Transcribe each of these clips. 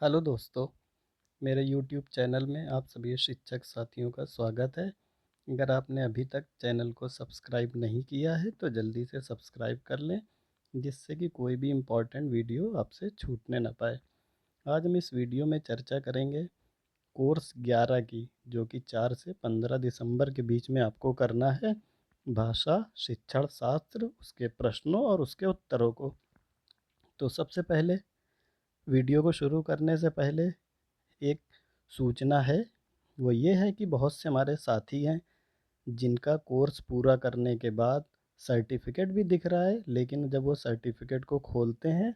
Hello दोस्तों, मेरे YouTube channel में आप सभी शिक्षक साथियों का स्वागत है। अगर आपने अभी तक चैनल को सब्सक्राइब नहीं किया है तो जल्दी से सब्सक्राइब कर लें, जिससे कि कोई भी इम्पोर्टेंट वीडियो आपसे छूटने ना पाए। आज हम इस वीडियो में चर्चा करेंगे कोर्स 11 की, जो कि 4 से 15 दिसंबर के बीच में आपको करना है। भाषा शिक्षण शास्त्र, उसके प्रश्नों और उसके उत्तरों को। तो सबसे पहले वीडियो को शुरू करने से पहले एक सूचना है। वो ये है कि बहुत से हमारे साथी हैं जिनका कोर्स पूरा करने के बाद सर्टिफिकेट भी दिख रहा है, लेकिन जब वो सर्टिफिकेट को खोलते हैं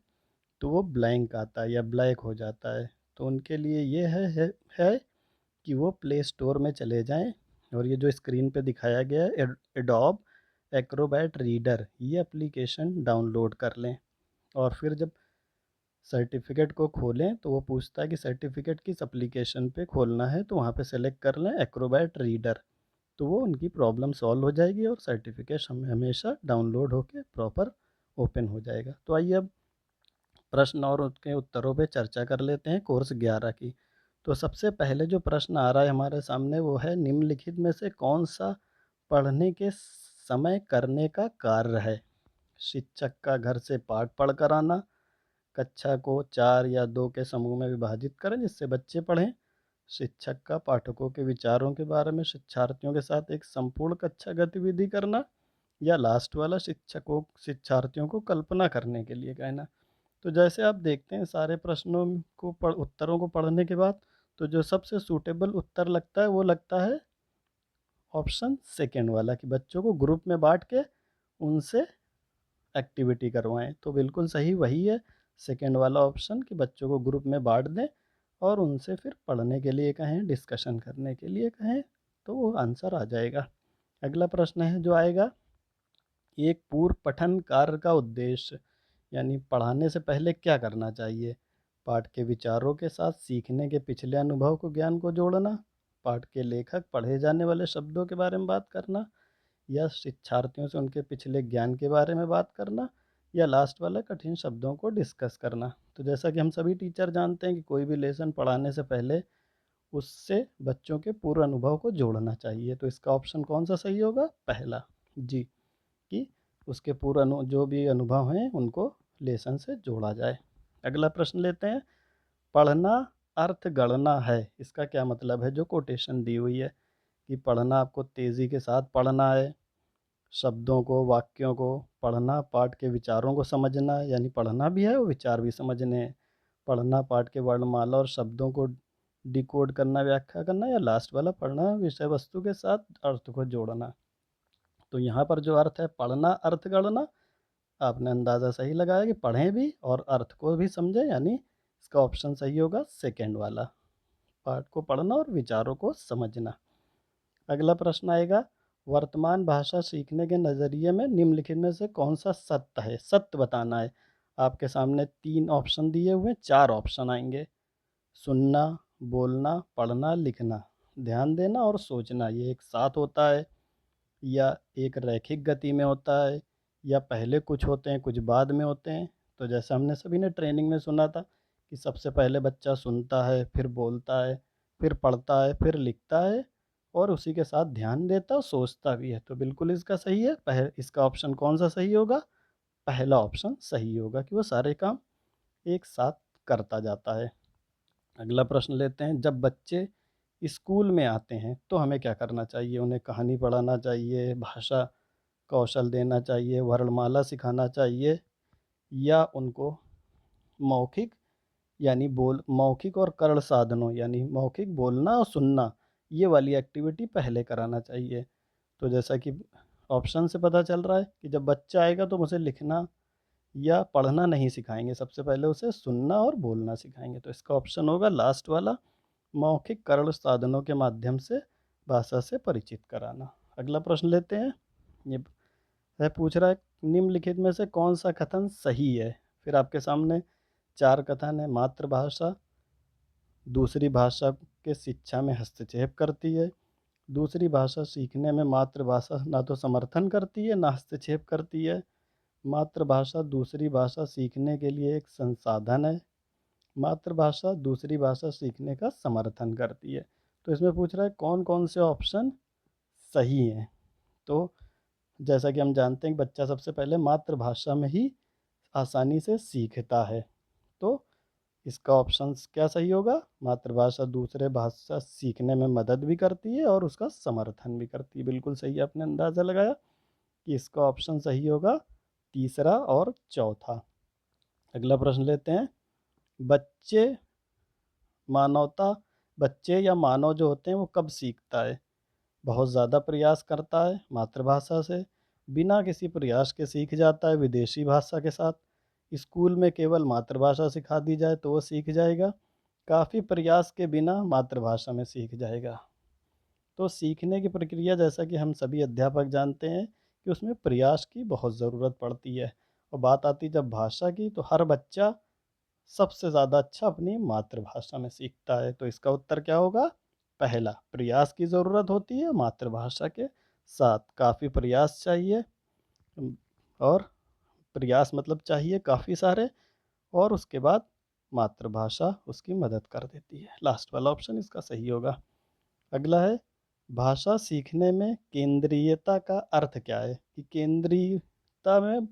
तो वो ब्लैंक आता है या ब्लैक हो जाता है। तो उनके लिए ये है कि वो प्ले स्टोर में चले जाएं और ये जो स्क्रीन पे दिखाया गया है एडोब एक्रोबैट रीडर, ये एप्लीकेशन डाउनलोड कर लें। और फिर जब सर्टिफिकेट को खोलें तो वो पूछता है कि सर्टिफिकेट किस एप्लीकेशन पे खोलना है, तो वहाँ पे सेलेक्ट कर लें एक्रोबैट रीडर। तो वो उनकी प्रॉब्लम सॉल्व हो जाएगी और सर्टिफिकेट हमेशा डाउनलोड होकर प्रॉपर ओपन हो जाएगा। तो आइए अब प्रश्न और उसके उत्तरों पे चर्चा कर लेते हैं कोर्स 11 की। तो सबसे पहले जो प्रश्न आ रहा है हमारे सामने वो है, निम्नलिखित में से कौन सा पढ़ने के समय करने का कार्य है? शिक्षक का घर से पाठ पढ़ कर आना, कक्षा को 4 या 2 के समूह में विभाजित करें जिससे बच्चे पढ़ें, शिक्षक का पाठकों के विचारों के बारे में शिक्षार्थियों के साथ एक संपूर्ण कक्षा गतिविधि करना, या लास्ट वाला शिक्षकों शिक्षार्थियों को कल्पना करने के लिए कहना। तो जैसे आप देखते हैं सारे प्रश्नों को उत्तरों को पढ़ने के बाद, तो जो सबसे सूटेबल उत्तर लगता है वो लगता है ऑप्शन सेकेंड वाला, कि बच्चों को ग्रुप में बांट के उनसे एक्टिविटी करवाएं। तो बिल्कुल सही वही है, सेकेंड वाला ऑप्शन, कि बच्चों को ग्रुप में बांट दें और उनसे फिर पढ़ने के लिए कहें, डिस्कशन करने के लिए कहें, तो वो आंसर आ जाएगा। अगला प्रश्न है जो आएगा, एक पूर्व पठन कार्य का उद्देश्य, यानी पढ़ाने से पहले क्या करना चाहिए? पाठ के विचारों के साथ सीखने के पिछले अनुभव को ज्ञान को जोड़ना, पाठ के लेखक पढ़े जाने वाले शब्दों के बारे में बात करना, या शिक्षार्थियों से उनके पिछले ज्ञान के बारे में बात करना, या लास्ट वाला कठिन शब्दों को डिस्कस करना। तो जैसा कि हम सभी टीचर जानते हैं कि कोई भी लेसन पढ़ाने से पहले उससे बच्चों के पूर्व अनुभव को जोड़ना चाहिए। तो इसका ऑप्शन कौन सा सही होगा? पहला जी, कि उसके पूर्व जो भी अनुभव हैं उनको लेसन से जोड़ा जाए। अगला प्रश्न लेते हैं, पढ़ना अर्थ गणना है, इसका क्या मतलब है? जो कोटेशन दी हुई है कि पढ़ना आपको तेज़ी के साथ पढ़ना है, शब्दों को वाक्यों को पढ़ना, पाठ के विचारों को समझना, यानी पढ़ना भी है और विचार भी समझने हैं, पढ़ना पाठ के वर्णमाला और शब्दों को डिकोड करना, व्याख्या करना, या लास्ट वाला पढ़ना विषय वस्तु के साथ अर्थ को जोड़ना। तो यहाँ पर जो अर्थ है पढ़ना अर्थ गणना, आपने अंदाज़ा सही लगाया कि पढ़ें भी और अर्थ को भी समझें, यानी इसका ऑप्शन सही होगा सेकेंड वाला, पाठ को पढ़ना और विचारों को समझना। अगला प्रश्न आएगा, वर्तमान भाषा सीखने के नज़रिए में निम्नलिखित में से कौन सा सत्य है? सत्य बताना है। आपके सामने 3 ऑप्शन दिए हुए, 4 ऑप्शन आएंगे। सुनना, बोलना, पढ़ना, लिखना, ध्यान देना और सोचना, ये एक साथ होता है या एक रैखिक गति में होता है, या पहले कुछ होते हैं कुछ बाद में होते हैं? तो जैसे हमने सभी ने ट्रेनिंग में सुना था कि सबसे पहले बच्चा सुनता है, फिर बोलता है, फिर पढ़ता है, फिर लिखता है और उसी के साथ ध्यान देता और सोचता भी है। तो बिल्कुल इसका सही है, इसका ऑप्शन कौन सा सही होगा? पहला ऑप्शन सही होगा, कि वो सारे काम एक साथ करता जाता है। अगला प्रश्न लेते हैं, जब बच्चे स्कूल में आते हैं तो हमें क्या करना चाहिए? उन्हें कहानी पढ़ाना चाहिए, भाषा कौशल देना चाहिए, वर्णमाला सिखाना चाहिए, या उनको मौखिक यानी मौखिक और करड़ साधनों, यानी मौखिक बोलना और सुनना, ये वाली एक्टिविटी पहले कराना चाहिए? तो जैसा कि ऑप्शन से पता चल रहा है कि जब बच्चा आएगा तो उसे लिखना या पढ़ना नहीं सिखाएंगे, सबसे पहले उसे सुनना और बोलना सिखाएंगे। तो इसका ऑप्शन होगा लास्ट वाला, मौखिक करड़ साधनों के माध्यम से भाषा से परिचित कराना। अगला प्रश्न लेते हैं, ये वह पूछ रहा है, निम्नलिखित में से कौन सा कथन सही है? फिर आपके सामने 4 कथन है। मातृभाषा दूसरी भाषा के शिक्षा में हस्तक्षेप करती है, दूसरी भाषा सीखने में मातृभाषा ना तो समर्थन करती है ना हस्तक्षेप करती है, मातृभाषा दूसरी भाषा सीखने के लिए एक संसाधन है, मातृभाषा दूसरी भाषा सीखने का समर्थन करती है। तो इसमें पूछ रहा है कौन कौन से ऑप्शन सही हैं। तो जैसा कि हम जानते हैं कि बच्चा सबसे पहले मातृभाषा में ही आसानी से सीखता है। तो इसका ऑप्शन क्या सही होगा? मातृभाषा दूसरे भाषा सीखने में मदद भी करती है और उसका समर्थन भी करती है। बिल्कुल सही आपने अंदाज़ा लगाया कि इसका ऑप्शन सही होगा तीसरा और चौथा। अगला प्रश्न लेते हैं। बच्चे मानवता बच्चे या मानव जो होते हैं वो कब सीखता है? बहुत ज़्यादा प्रयास करता है मातृभाषा से, बिना किसी प्रयास के सीख जाता है विदेशी भाषा के साथ, स्कूल में केवल मातृभाषा सिखा दी जाए तो वो सीख जाएगा, काफ़ी प्रयास के बिना मातृभाषा में सीख जाएगा। तो सीखने की प्रक्रिया जैसा कि हम सभी अध्यापक जानते हैं कि उसमें प्रयास की बहुत ज़रूरत पड़ती है। और बात आती जब भाषा की, तो हर बच्चा सबसे ज़्यादा अच्छा अपनी मातृभाषा में सीखता है। तो इसका उत्तर क्या होगा? पहला, प्रयास की ज़रूरत होती है मातृभाषा के साथ, काफ़ी प्रयास चाहिए। और प्रयास मतलब चाहिए काफ़ी सारे, और उसके बाद मातृभाषा उसकी मदद कर देती है। लास्ट वाला ऑप्शन इसका सही होगा। अगला है, भाषा सीखने में केंद्रीयता का अर्थ क्या है? कि केंद्रीयता में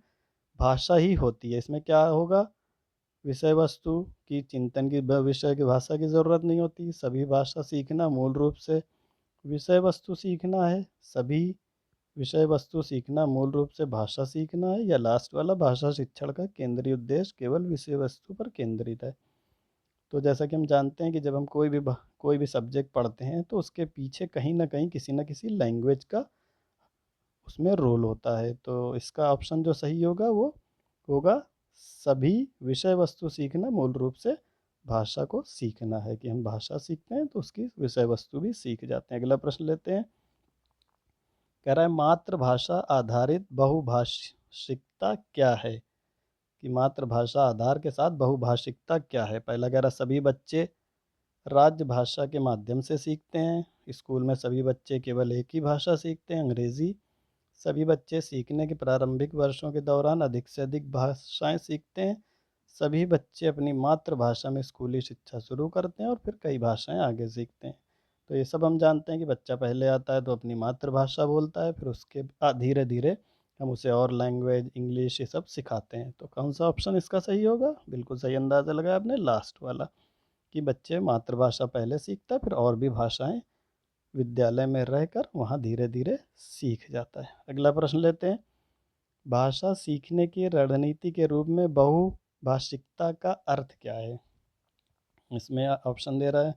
भाषा ही होती है। इसमें क्या होगा? विषय वस्तु की चिंतन की विषय की भाषा की ज़रूरत नहीं होती। सभी भाषा सीखना मूल रूप से विषय वस्तु सीखना है। सभी विषय वस्तु सीखना मूल रूप से भाषा सीखना है। या लास्ट वाला, भाषा शिक्षण का केंद्रीय उद्देश्य केवल विषय वस्तु पर केंद्रित है। तो जैसा कि हम जानते हैं कि जब हम कोई भी सब्जेक्ट पढ़ते हैं तो उसके पीछे कहीं ना कहीं किसी न किसी लैंग्वेज का उसमें रोल होता है। तो इसका ऑप्शन जो सही होगा वो होगा सभी विषय वस्तु सीखना मूल रूप से भाषा को सीखना है। कि हम भाषा सीखते हैं तो उसकी विषय वस्तु भी सीख जाते हैं। अगला प्रश्न लेते हैं। कह रहा है मातृभाषा आधारित बहुभाषिकता क्या है? कि मातृभाषा आधार के साथ बहुभाषिकता क्या है? पहला कह रहा सभी बच्चे राजभाषा के माध्यम से सीखते हैं। स्कूल में सभी बच्चे केवल एक ही भाषा सीखते हैं, अंग्रेज़ी। सभी बच्चे सीखने के प्रारंभिक वर्षों के दौरान अधिक से अधिक भाषाएं सीखते हैं। सभी बच्चे अपनी मातृभाषा में स्कूली शिक्षा शुरू करते हैं और फिर कई भाषाएं आगे सीखते हैं। तो ये सब हम जानते हैं कि बच्चा पहले आता है तो अपनी मातृभाषा बोलता है, फिर उसके बाद धीरे धीरे हम उसे और लैंग्वेज, इंग्लिश, ये सब सिखाते हैं। तो कौन सा ऑप्शन इसका सही होगा? बिल्कुल सही अंदाज़ा लगाया आपने, लास्ट वाला, कि बच्चे मातृभाषा पहले सीखता है फिर और भी भाषाएं विद्यालय में रहकर वहाँ धीरे धीरे सीख जाता है। अगला प्रश्न लेते हैं। भाषा सीखने की रणनीति के रूप में बहुभाषिकता का अर्थ क्या है? इसमें ऑप्शन दे रहा है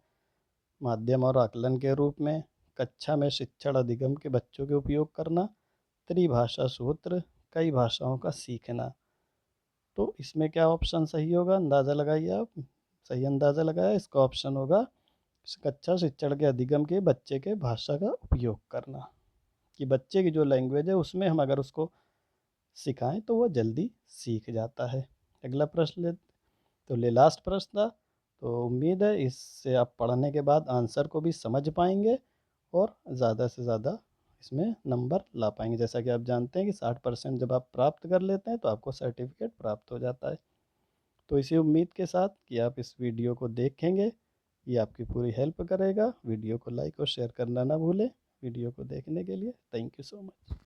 माध्यम और आकलन के रूप में, कक्षा में शिक्षण अधिगम के बच्चों के उपयोग करना, त्रिभाषा सूत्र, कई भाषाओं का सीखना। तो इसमें क्या ऑप्शन सही होगा? अंदाज़ा लगाइए आप। सही अंदाज़ा लगाया, इसका ऑप्शन होगा कक्षा शिक्षण के अधिगम के बच्चे के भाषा का उपयोग करना। कि बच्चे की जो लैंग्वेज है उसमें हम अगर उसको सिखाएं तो वो जल्दी सीख जाता है। अगला प्रश्न ले लास्ट प्रश्न था। तो उम्मीद है इससे आप पढ़ने के बाद आंसर को भी समझ पाएंगे और ज़्यादा से ज़्यादा इसमें नंबर ला पाएंगे। जैसा कि आप जानते हैं कि 60% जब आप प्राप्त कर लेते हैं तो आपको सर्टिफिकेट प्राप्त हो जाता है। तो इसी उम्मीद के साथ कि आप इस वीडियो को देखेंगे, ये आपकी पूरी हेल्प करेगा। वीडियो को लाइक और शेयर करना ना भूलें। वीडियो को देखने के लिए थैंक यू सो मच।